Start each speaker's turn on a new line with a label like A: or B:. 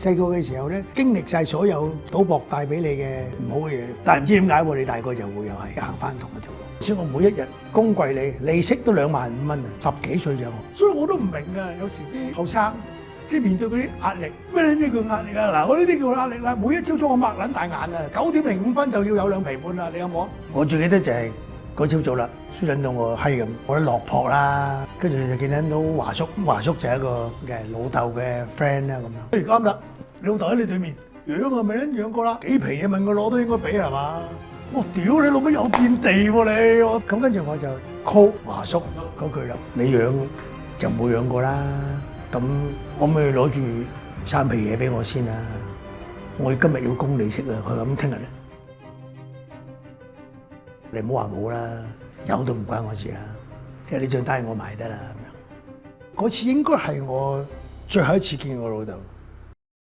A: 細個嘅時候咧，經歷晒所有賭博帶俾你嘅唔好嘅嘢，但係唔知點解喎，你大個就會又係行翻同一條路。所以我每一日供貴利息都25000蚊啊，10幾歲就，所以我都唔明啊。有時啲後生即係面對嗰啲壓力，咩呢叫壓力啊？嗱，我呢啲叫壓力啦。每一朝早我擘撚大眼啊，9:05就要有2皮半啦。你有冇啊？我最記得就係嗰朝早啦，輸撚到我閪咁，我都落魄啦。跟住就見到華叔，華叔就係一個嘅老豆嘅 friend 啦咁樣。不如啱啦，你老豆喺你對面，養啊咪撚養過啦，幾皮嘢問佢攞都應該俾係嘛？我屌你老母有見地喎你！我咁跟住我就 call 華叔嗰句啦，你養就冇養過啦，咁可唔可以攞住3皮嘢俾我先啊？我今日要供利息啊，佢咁聽日咧，你唔好話冇啦，有都唔關我事啦，因為呢張單我買得啦咁樣。嗰次應該係我最後一次見我老豆。